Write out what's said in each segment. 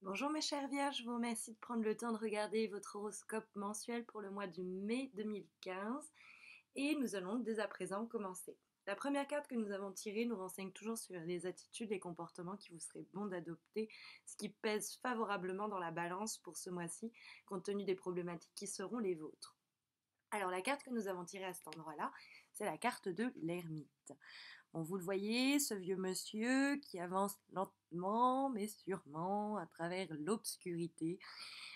Bonjour mes chers vierges, je vous remercie de prendre le temps de regarder votre horoscope mensuel pour le mois de mai 2015 et nous allons dès à présent commencer. La première carte que nous avons tirée nous renseigne toujours sur les attitudes et comportements qui vous seraient bons d'adopter, ce qui pèse favorablement dans la balance pour ce mois-ci, compte tenu des problématiques qui seront les vôtres. Alors la carte que nous avons tirée à cet endroit-là, c'est la carte de l'ermite. Bon, vous le voyez, ce vieux monsieur qui avance lentement mais sûrement à travers l'obscurité.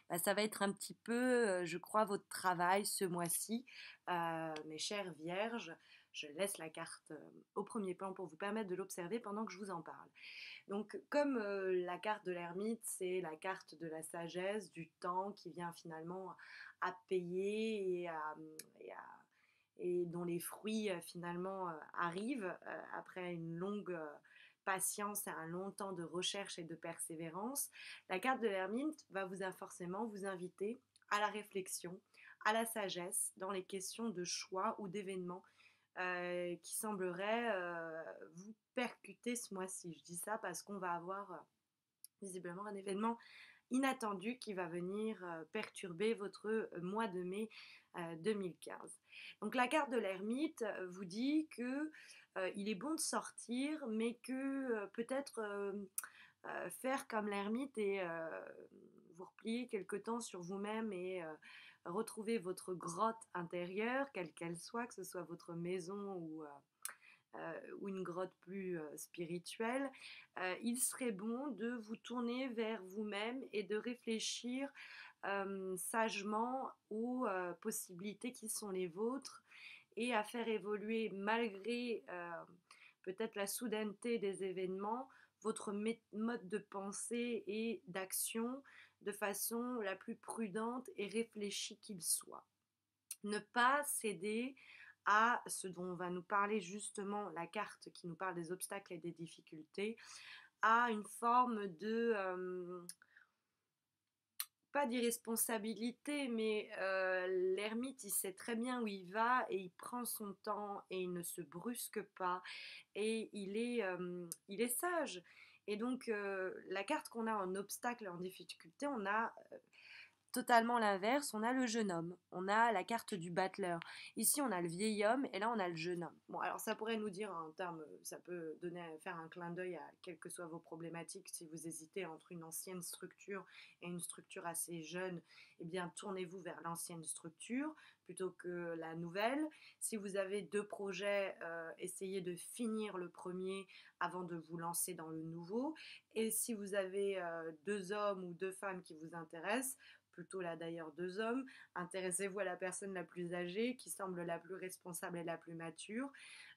Bah, ça va être un petit peu, je crois, votre travail ce mois-ci, mes chères vierges. Je laisse la carte au premier plan pour vous permettre de l'observer pendant que je vous en parle. Donc, comme la carte de l'ermite, c'est la carte de la sagesse, du temps qui vient finalement à payer et dont les fruits finalement arrivent après une longue patience et un long temps de recherche et de persévérance. La carte de l'ermite va forcément vous inviter à la réflexion, à la sagesse dans les questions de choix ou d'événements qui sembleraient vous percuter ce mois-ci. Je dis ça parce qu'on va avoir visiblement un événement inattendu qui va venir perturber votre mois de mai 2015. Donc la carte de l'ermite vous dit que il est bon de sortir, mais que peut-être faire comme l'ermite et vous replier quelque temps sur vous-même et retrouver votre grotte intérieure, quelle qu'elle soit, que ce soit votre maison ou une grotte plus spirituelle, il serait bon de vous tourner vers vous-même et de réfléchir sagement aux possibilités qui sont les vôtres et à faire évoluer malgré peut-être la soudaineté des événements votre mode de pensée et d'action de façon la plus prudente et réfléchie qu'il soit. Ne pas céder à ce dont va nous parler justement la carte qui nous parle des obstacles et des difficultés, à une forme de, pas d'irresponsabilité, mais l'ermite, il sait très bien où il va et il prend son temps et il ne se brusque pas et il est sage. Et donc, la carte qu'on a en obstacle et en difficulté, on a totalement l'inverse, on a le jeune homme, on a la carte du battleur. Ici, on a le vieil homme et là, on a le jeune homme. Bon, alors ça pourrait nous dire en termes, ça peut faire un clin d'œil à quelles que soient vos problématiques. Si vous hésitez entre une ancienne structure et une structure assez jeune, eh bien, tournez-vous vers l'ancienne structure plutôt que la nouvelle. Si vous avez deux projets, essayez de finir le premier avant de vous lancer dans le nouveau. Et si vous avez deux hommes ou deux femmes qui vous intéressent, plutôt là d'ailleurs deux hommes, intéressez-vous à la personne la plus âgée qui semble la plus responsable et la plus mature,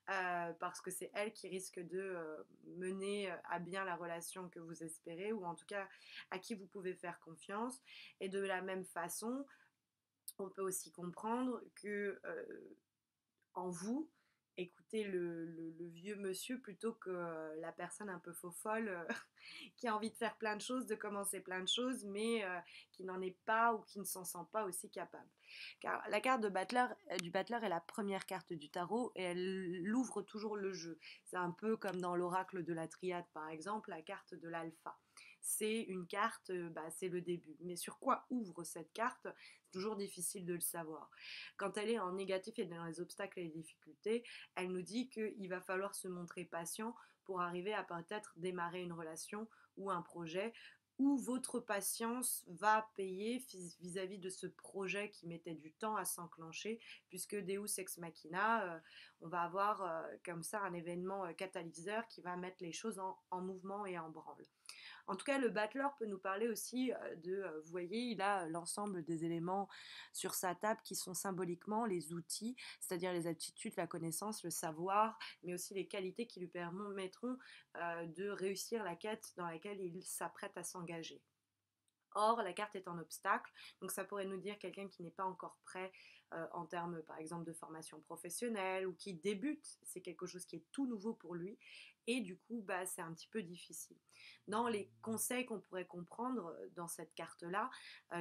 parce que c'est elle qui risque de mener à bien la relation que vous espérez, ou en tout cas à qui vous pouvez faire confiance. Et de la même façon, on peut aussi comprendre que en vous, écoutez le vieux monsieur plutôt que la personne un peu faux folle qui a envie de faire plein de choses, de commencer plein de choses, mais qui n'en est pas ou qui ne s'en sent pas aussi capable. Car la carte du Battler est la première carte du tarot et elle ouvre toujours le jeu. C'est un peu comme dans l'oracle de la triade, par exemple, la carte de l'alpha. C'est une carte, c'est le début. Mais sur quoi ouvre cette carte? C'est toujours difficile de le savoir. Quand elle est en négatif et dans les obstacles et les difficultés, elle nous dit qu'il va falloir se montrer patient pour arriver à peut-être démarrer une relation ou un projet où votre patience va payer vis-à-vis de ce projet qui mettait du temps à s'enclencher, puisque Deus ex machina, on va avoir comme ça un événement catalyseur qui va mettre les choses en mouvement et en branle. En tout cas, le battleur peut nous parler aussi vous voyez, il a l'ensemble des éléments sur sa table qui sont symboliquement les outils, c'est-à-dire les aptitudes, la connaissance, le savoir, mais aussi les qualités qui lui permettront de réussir la quête dans laquelle il s'apprête à s'engager. Or, la carte est en obstacle, donc ça pourrait nous dire quelqu'un qui n'est pas encore prêt en termes, par exemple, de formation professionnelle ou qui débute, c'est quelque chose qui est tout nouveau pour lui et du coup, bah, c'est un petit peu difficile. Dans les conseils qu'on pourrait comprendre dans cette carte-là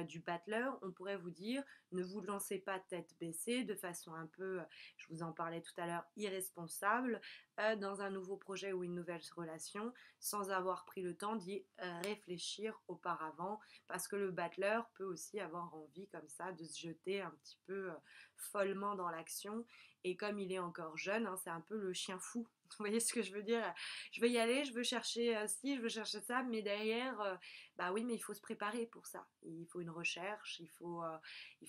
du battleur, on pourrait vous dire ne vous lancez pas tête baissée de façon un peu, je vous en parlais tout à l'heure, irresponsable dans un nouveau projet ou une nouvelle relation sans avoir pris le temps d'y réfléchir auparavant parce que le battleur peut aussi avoir envie comme ça de se jeter un petit peu follement dans l'action et comme il est encore jeune, hein, c'est un peu le chien fou. Vous voyez ce que je veux dire? Je veux y aller, je veux chercher ci, je veux chercher ça, mais derrière, bah oui, mais il faut se préparer pour ça. Il faut une recherche, il faut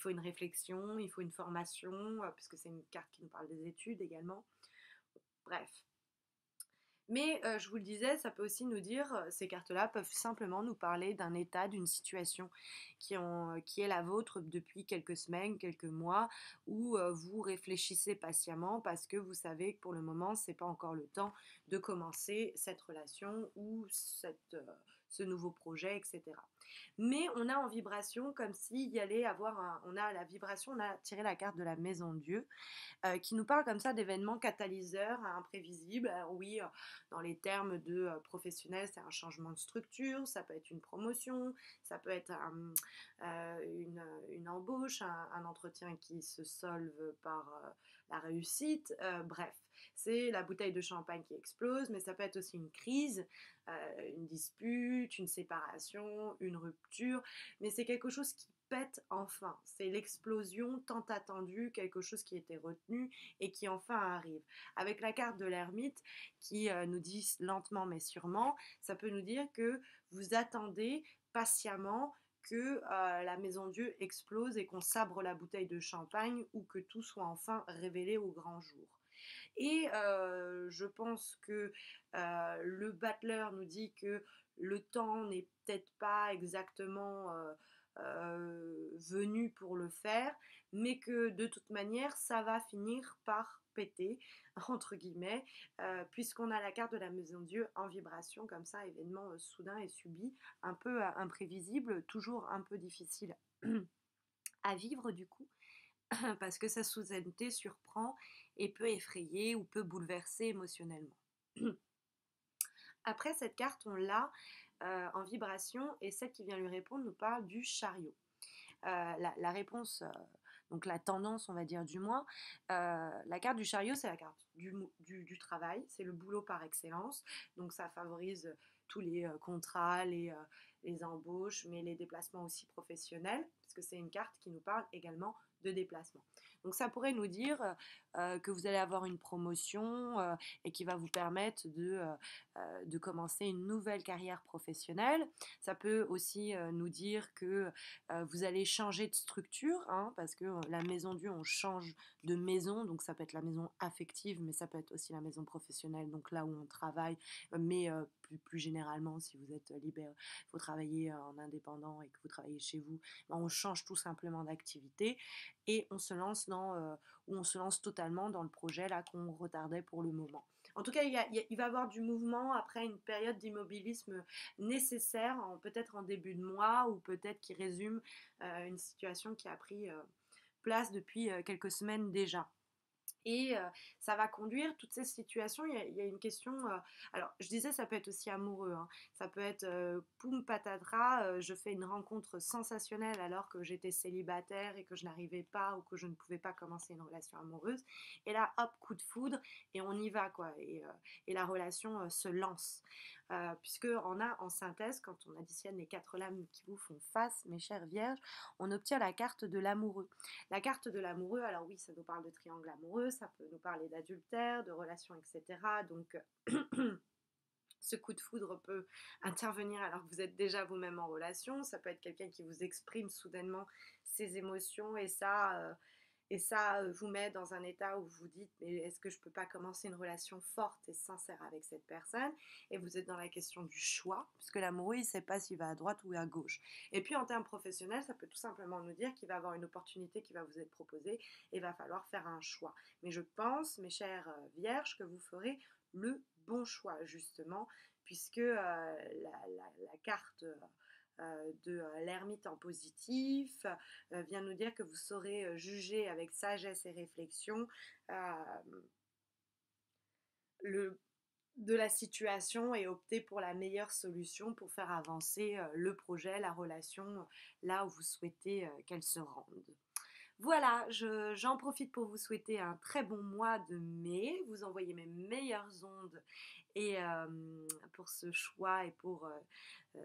une réflexion, il faut une formation, puisque c'est une carte qui nous parle des études également. Bref. Mais je vous le disais, ça peut aussi nous dire, ces cartes-là peuvent simplement nous parler d'un état, d'une situation qui est la vôtre depuis quelques semaines, quelques mois, où vous réfléchissez patiemment parce que vous savez que pour le moment, c'est pas encore le temps de commencer cette relation ou ce nouveau projet, etc. Mais on a en vibration comme s'il y allait avoir on a la vibration, on a tiré la carte de la maison Dieu qui nous parle comme ça d'événements catalyseurs imprévisibles. Alors oui, dans les termes de professionnels, c'est un changement de structure, ça peut être une promotion, ça peut être une embauche, un entretien qui se solve par la réussite, bref. C'est la bouteille de champagne qui explose, mais ça peut être aussi une crise, une dispute, une séparation, une rupture, mais c'est quelque chose qui pète enfin. C'est l'explosion tant attendue, quelque chose qui était retenu et qui enfin arrive. Avec la carte de l'ermite qui nous dit lentement mais sûrement, ça peut nous dire que vous attendez patiemment que la maison Dieu explose et qu'on sabre la bouteille de champagne ou que tout soit enfin révélé au grand jour. Et je pense que le battleur nous dit que le temps n'est peut-être pas exactement venu pour le faire, mais que de toute manière, ça va finir par péter, entre guillemets, puisqu'on a la carte de la maison Dieu en vibration, comme ça, événement soudain et subi, un peu imprévisible, toujours un peu difficile à vivre du coup, parce que sa soudaineté surprend et peut effrayer ou peut bouleverser émotionnellement. Après, cette carte, on l'a en vibration et celle qui vient lui répondre nous parle du chariot. La réponse, donc la tendance, on va dire du moins, la carte du chariot, c'est la carte du travail, c'est le boulot par excellence, donc ça favorise tous les contrats, les embauches, mais les déplacements aussi professionnels, parce que c'est une carte qui nous parle également de déplacement. Donc ça pourrait nous dire que vous allez avoir une promotion et qui va vous permettre de commencer une nouvelle carrière professionnelle. Ça peut aussi nous dire que vous allez changer de structure, hein, parce que la maison Dieu, on change de maison, donc ça peut être la maison affective, mais ça peut être aussi la maison professionnelle, donc là où on travaille, mais plus généralement, si vous êtes libéré, vous travaillez en indépendant et que vous travaillez chez vous, ben, on change tout simplement d'activité et on se lance ou on se lance totalement dans le projet là qu'on retardait pour le moment. En tout cas, il va y avoir du mouvement après une période d'immobilisme nécessaire, peut-être en début de mois ou peut-être qui résume une situation qui a pris place depuis quelques semaines déjà. Et ça va conduire toutes ces situations. Il y a une question. Alors, je disais, ça peut être aussi amoureux, hein. Ça peut être poum patatras, je fais une rencontre sensationnelle alors que j'étais célibataire et que je n'arrivais pas ou que je ne pouvais pas commencer une relation amoureuse. Et là, hop, coup de foudre et on y va, quoi. Et la relation se lance. Puisque on a en synthèse, quand on additionne les 4 lames qui vous font face, mes chères vierges, on obtient la carte de l'amoureux. La carte de l'amoureux, alors oui, ça nous parle de triangle amoureux, ça peut nous parler d'adultère, de relations, etc. Donc, ce coup de foudre peut intervenir alors que vous êtes déjà vous-même en relation. Ça peut être quelqu'un qui vous exprime soudainement ses émotions et ça vous met dans un état où vous dites mais est-ce que je peux pas commencer une relation forte et sincère avec cette personne, et vous êtes dans la question du choix puisque l'amoureux il sait pas s'il va à droite ou à gauche. Et puis en termes professionnels, ça peut tout simplement nous dire qu'il va avoir une opportunité qui va vous être proposée et il va falloir faire un choix. Mais je pense, mes chères vierges, que vous ferez le bon choix justement, puisque la carte de l'ermite en positif vient nous dire que vous saurez juger avec sagesse et réflexion euh, le, de la situation et opter pour la meilleure solution pour faire avancer le projet, la relation, là où vous souhaitez qu'elle se rende. Voilà, j'en profite pour vous souhaiter un très bon mois de mai, vous envoyer mes meilleures ondes et pour ce choix et pour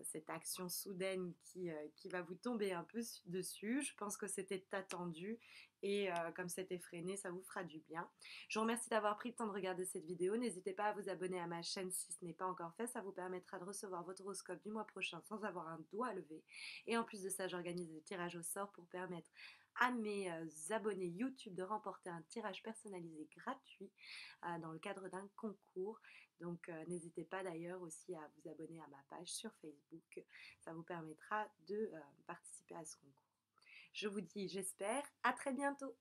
cette action soudaine qui va vous tomber un peu dessus. Je pense que c'était attendu et comme c'est effréné, ça vous fera du bien. Je vous remercie d'avoir pris le temps de regarder cette vidéo. N'hésitez pas à vous abonner à ma chaîne si ce n'est pas encore fait. Ça vous permettra de recevoir votre horoscope du mois prochain sans avoir un doigt levé. Et en plus de ça, j'organise des tirages au sort pour permettre à mes abonnés YouTube de remporter un tirage personnalisé gratuit dans le cadre d'un concours. Donc n'hésitez pas d'ailleurs aussi à vous abonner à ma page sur Facebook. Ça vous permettra de participer à ce concours. Je vous dis, j'espère, à très bientôt.